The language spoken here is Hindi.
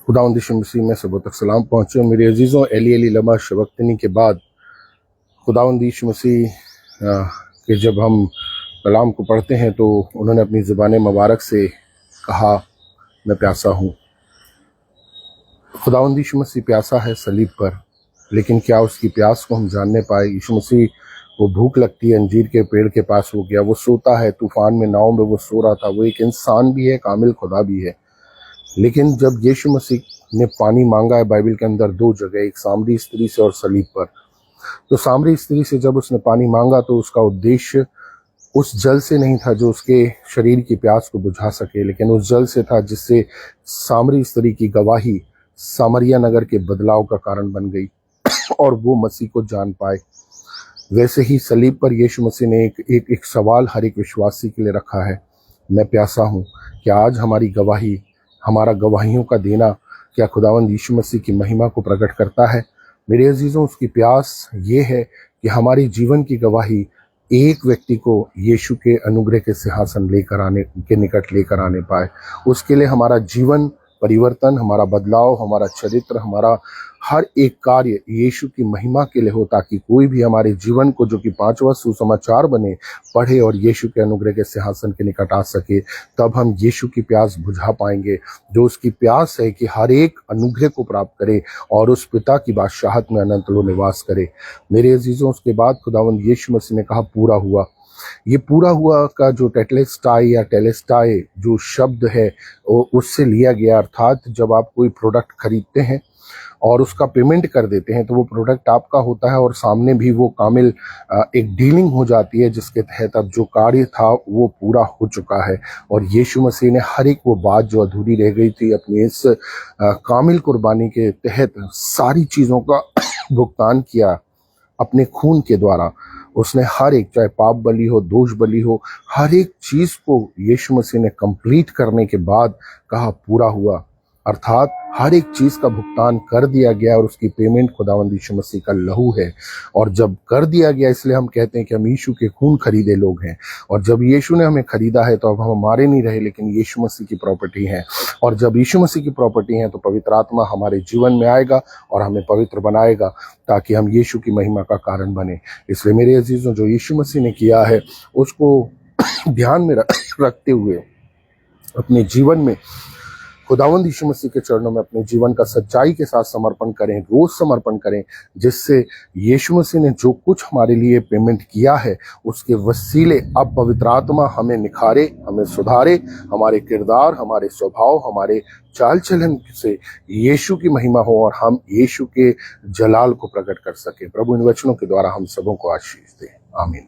खुदावंद यीशु मसीह में सबों तक सलाम पहुँचे। मेरे अजीज़ों, एली एली लमा शबक्तनी के बाद खुदावंद यीशु मसीह के जब हम कलाम को पढ़ते हैं तो उन्होंने अपनी ज़ुबान मुबारक से कहा, मैं प्यासा हूँ। खुदावंद यीशु मसीह प्यासा है सलीब पर, लेकिन क्या उसकी प्यास को हम जानने पाए? यीशु मसीह वो भूख लगती है, अंजीर के पेड़ के पास वो गया, वो सोता है, तूफान में नाव में वो सो रहा था। वो एक इंसान भी है, कामिल खुदा भी है। लेकिन जब यीशु मसीह ने पानी मांगा है बाइबल के अंदर दो जगह, एक सामरी स्त्री से और सलीब पर, तो सामरी स्त्री से जब उसने पानी मांगा तो उसका उद्देश्य उस जल से नहीं था जो उसके शरीर की प्यास को बुझा सके, लेकिन उस जल से था जिससे सामरी स्त्री की गवाही सामरिया नगर के बदलाव का कारण बन गई और वो मसीह को जान पाए। वैसे ही सलीब पर यीशु मसीह ने एक सवाल हर एक विश्वासी के लिए रखा है, मैं प्यासा हूँ। क्या आज हमारी गवाही, हमारा गवाहियों का देना क्या खुदावंद यीशु मसीह की महिमा को प्रकट करता है? मेरे अजीज़ों, उसकी प्यास ये है कि हमारी जीवन की गवाही एक व्यक्ति को यीशु के अनुग्रह के सिंहासन लेकर आने के निकट लेकर आने पाए। उसके लिए हमारा जीवन परिवर्तन, हमारा बदलाव, हमारा चरित्र, हमारा हर एक कार्य यीशु की महिमा के लिए हो, ताकि कोई भी हमारे जीवन को, जो कि पांचवा सुसमाचार बने, पढ़े और यीशु के अनुग्रह के सिंहासन के निकट आ सके। तब हम यीशु की प्यास बुझा पाएंगे, जो उसकी प्यास है कि हर एक अनुग्रह को प्राप्त करे और उस पिता की बादशाहत में अनंत लो निवास करे। मेरे अजीजों, उसके बाद खुदावंद यीशु मसीह ने कहा, पूरा हुआ। ये पूरा हुआ का जो टेटलेस्टाई या टेलेस्टाई जो शब्द है वो उससे लिया गया, अर्थात जब आप कोई प्रोडक्ट खरीदते हैं और उसका पेमेंट कर देते हैं तो वो प्रोडक्ट आपका होता है और सामने भी वो कामिल एक डीलिंग हो जाती है, जिसके तहत अब जो कार्य था वो पूरा हो चुका है। और यीशु मसीह ने हर एक वो बात जो अधूरी रह गई थी अपनी इस कामिल कुर्बानी के तहत सारी चीज़ों का भुगतान किया अपने खून के द्वारा। उसने हर एक, चाहे पाप बलि हो, दोष बलि हो, हर एक चीज को यीशु मसीह ने कंप्लीट करने के बाद कहा पूरा हुआ, अर्थात हर एक चीज का भुगतान कर दिया गया और उसकी पेमेंट खुदावंद यीशु मसीह का लहू है। और जब कर दिया गया, इसलिए हम कहते हैं कि हम यीशु के खून खरीदे लोग हैं। और जब यीशु ने हमें खरीदा है तो अब हम हमारे नहीं रहे, लेकिन यीशु मसीह की प्रॉपर्टी है। और जब यीशु मसीह की प्रॉपर्टी है तो पवित्र आत्मा हमारे जीवन में आएगा और हमें पवित्र बनाएगा, ताकि हम यीशु की महिमा का कारण बने। इसलिए मेरे अजीजों, जो यीशु मसीह ने किया है उसको ध्यान में रखते हुए अपने जीवन में खुदावंद यीशु मसीह के चरणों में अपने जीवन का सच्चाई के साथ समर्पण करें, रोज समर्पण करें, जिससे यीशु मसीह ने जो कुछ हमारे लिए पेमेंट किया है उसके वसीले अब पवित्र आत्मा हमें निखारे, हमें सुधारे, हमारे किरदार, हमारे स्वभाव, हमारे चाल चलन से यीशु की महिमा हो और हम यीशु के जलाल को प्रकट कर सके। प्रभु इन वचनों के द्वारा हम सबों को आशीष दे। आमीन।